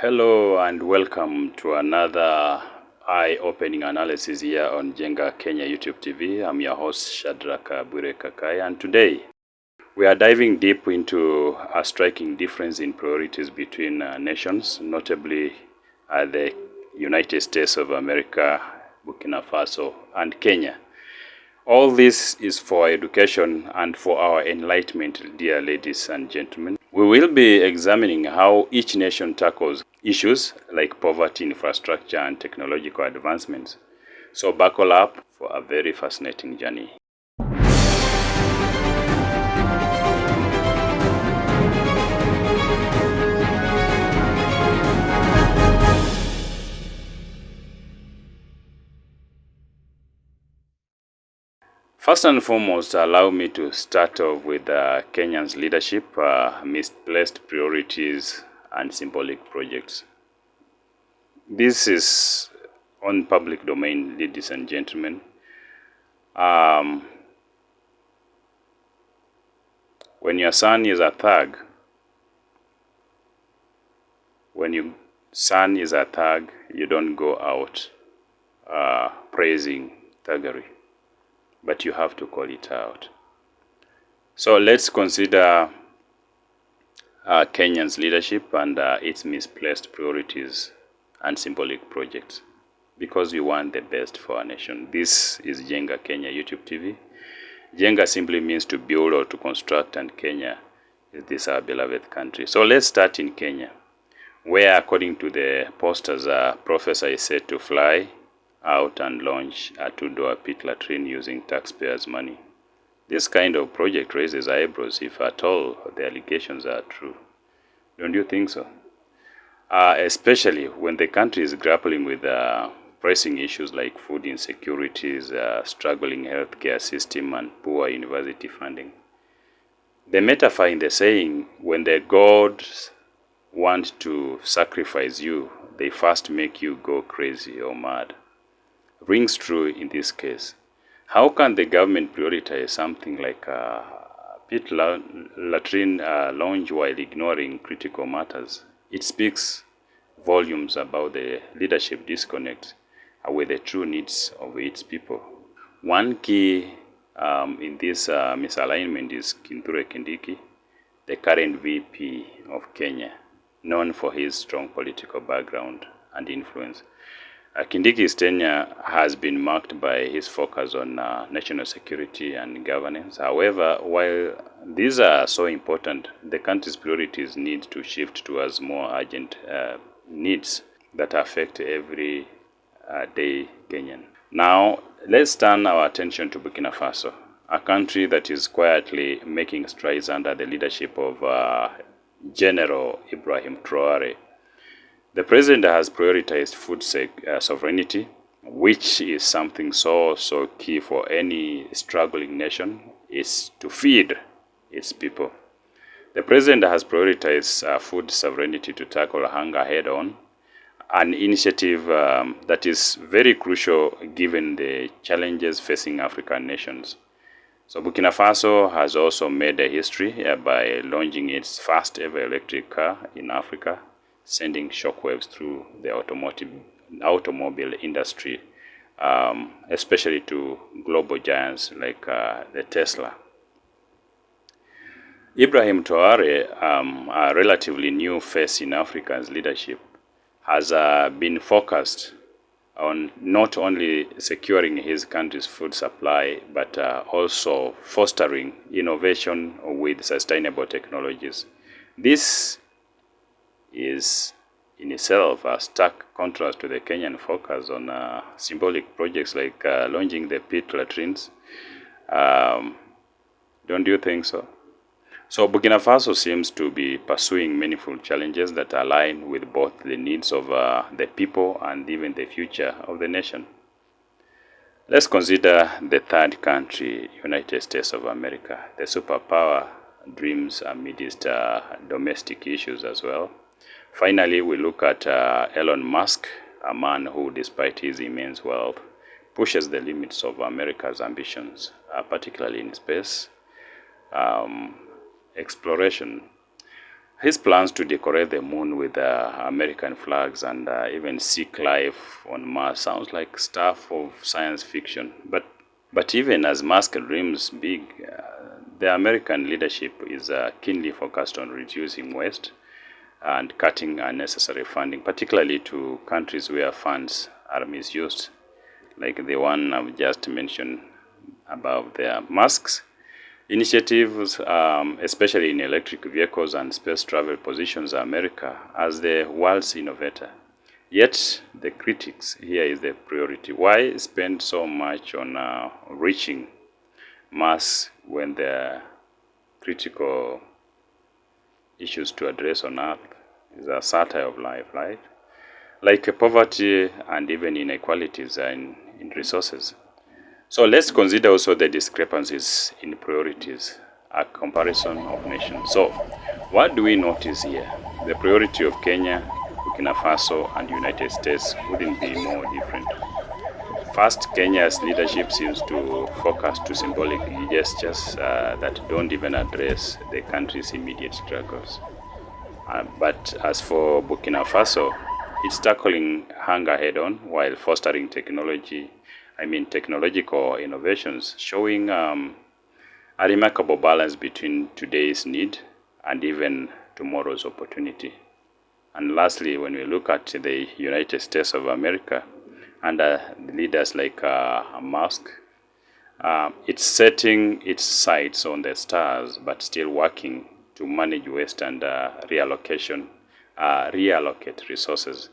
Hello and welcome to another eye-opening analysis here on Jenga Kenya YouTube TV. I'm your host Shadrack Bure Kakai, and today we are diving deep into a striking difference in priorities between nations, notably the United States of America, Burkina Faso, and Kenya. All this is for education and for our enlightenment, dear ladies and gentlemen. We will be examining how each nation tackles issues like poverty, infrastructure, and technological advancements. So buckle up for a very fascinating journey. First and foremost, allow me to start off with Kenya's leadership, misplaced priorities, and symbolic projects. This is on public domain, ladies and gentlemen. When your son is a thug, you don't go out praising thuggery, but you have to call it out. So let's consider Kenya's leadership and its misplaced priorities and symbolic projects, because we want the best for our nation. This is Jenga Kenya YouTube TV. Jenga simply means to build or to construct, and Kenya is this our beloved country. So let's start in Kenya, where according to the posters, a professor is set to fly out and launch a two-door pit latrine using taxpayers' money. This kind of project raises eyebrows if at all the allegations are true. Don't you think so? Especially when the country is grappling with pressing issues like food insecurities, struggling healthcare system, and poor university funding. The metaphor in the saying, when the gods want to sacrifice you, they first make you go crazy or mad, rings true in this case. How can the government prioritize something like a pit latrine launch while ignoring critical matters? It speaks volumes about the leadership disconnect with the true needs of its people. One key in this misalignment is Kithure Kindiki, the current VP of Kenya, known for his strong political background and influence. Kindiki's tenure has been marked by his focus on national security and governance. However, while these are so important, the country's priorities need to shift towards more urgent needs that affect every day Kenyan. Now, let's turn our attention to Burkina Faso, a country that is quietly making strides under the leadership of General Ibrahim Traore. The president has prioritized food sovereignty, which is something so key for any struggling nation, is to feed its people. The president has prioritized food sovereignty to tackle hunger head-on, an initiative that is very crucial given the challenges facing African nations. So Burkina Faso has also made a history by launching its first ever electric car in Africa, sending shockwaves through the automobile industry, especially to global giants like the Tesla. Ibrahim Traore, a relatively new face in Africa's leadership, has been focused on not only securing his country's food supply, but also fostering innovation with sustainable technologies. This is in itself a stark contrast to the Kenyan focus on symbolic projects like launching the pit latrines. Don't you think so? So Burkina Faso seems to be pursuing meaningful challenges that align with both the needs of the people and even the future of the nation. Let's consider the third country, United States of America. The superpower dreams amidst domestic issues as well. Finally, we look at Elon Musk, a man who, despite his immense wealth, pushes the limits of America's ambitions, particularly in space exploration. His plans to decorate the moon with American flags and even seek life on Mars sounds like stuff of science fiction. But even as Musk dreams big, the American leadership is keenly focused on reducing waste and cutting unnecessary funding, particularly to countries where funds are misused, like the one I've just mentioned above there. Musk's initiatives, especially in electric vehicles and space travel, positions America as the world's innovator. Yet, the critics here is the priority. Why spend so much on reaching Mars when there are critical issues to address on Earth? Is a satire of life, right? Like poverty and even inequalities in resources. So let's consider also the discrepancies in priorities, a comparison of nations. So what do we notice here? The priority of Kenya, Burkina Faso, and United States couldn't be more different. First, Kenya's leadership seems to focus to symbolic gestures that don't even address the country's immediate struggles. But as for Burkina Faso, it's tackling hunger head-on while fostering technological innovations, showing a remarkable balance between today's need and even tomorrow's opportunity. And lastly, when we look at the United States of America and leaders like Musk, it's setting its sights on the stars, but still working to manage waste and reallocate resources.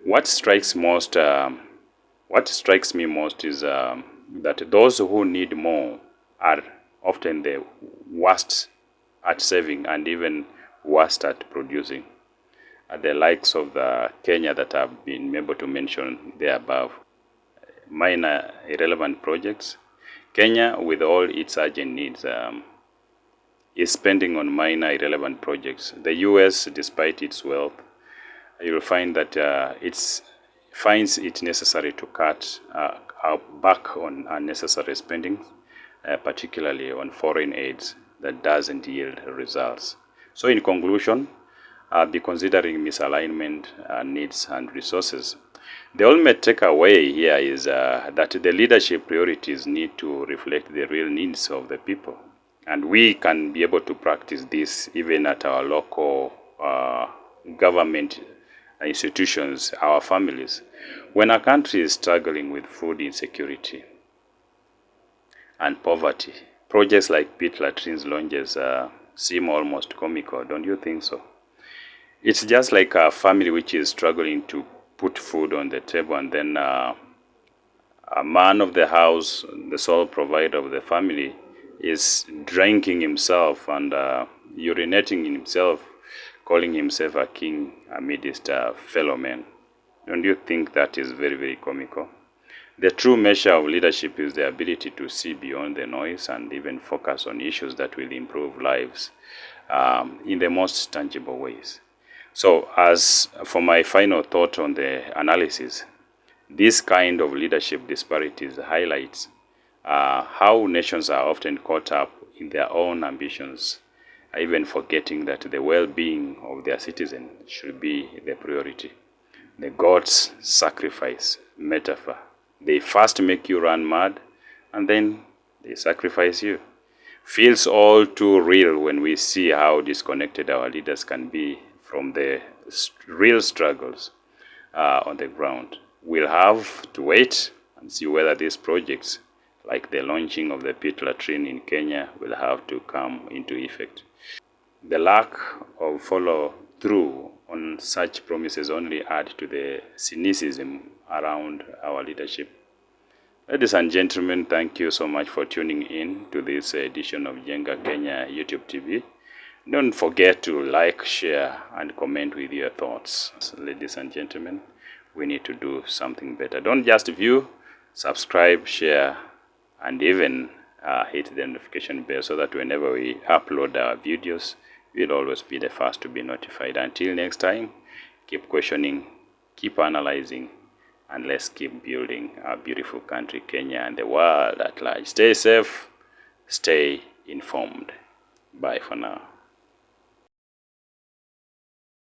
What strikes me most is that those who need more are often the worst at saving and even worst at producing. The likes of Kenya that I've been able to mention there above. Minor irrelevant projects. Kenya, with all its urgent needs, is spending on minor irrelevant projects. The US, despite its wealth, you'll find that it finds it necessary to cut back on unnecessary spending, particularly on foreign aids that doesn't yield results. So in conclusion, be considering misalignment, needs and resources. The ultimate takeaway here is that the leadership priorities need to reflect the real needs of the people. And we can be able to practice this even at our local government institutions, our families. When a country is struggling with food insecurity and poverty, projects like pit latrines launches seem almost comical, don't you think so? It's just like a family which is struggling to put food on the table, and then a man of the house, the sole provider of the family, is drinking himself and urinating in himself, calling himself a king amidst fellow men. Don't you think that is very, very comical? The true measure of leadership is the ability to see beyond the noise and even focus on issues that will improve lives in the most tangible ways. So as for my final thought on the analysis, this kind of leadership disparities highlights how nations are often caught up in their own ambitions, even forgetting that the well-being of their citizens should be the priority. The God's sacrifice metaphor. They first make you run mad, and then they sacrifice you. Feels all too real when we see how disconnected our leaders can be from the real struggles on the ground. We'll have to wait and see whether these projects, like the launching of the pit latrine in Kenya, will have to come into effect. The lack of follow-through on such promises only add to the cynicism around our leadership. Ladies and gentlemen, thank you so much for tuning in to this edition of Jenga Kenya YouTube TV. Don't forget to like, share, and comment with your thoughts. Ladies and gentlemen, we need to do something better. Don't just view, subscribe, share, and even hit the notification bell so that whenever we upload our videos, you'll always be the first to be notified. Until next time, keep questioning, keep analyzing, and let's keep building our beautiful country, Kenya, and the world at large. Stay safe, stay informed. Bye for now.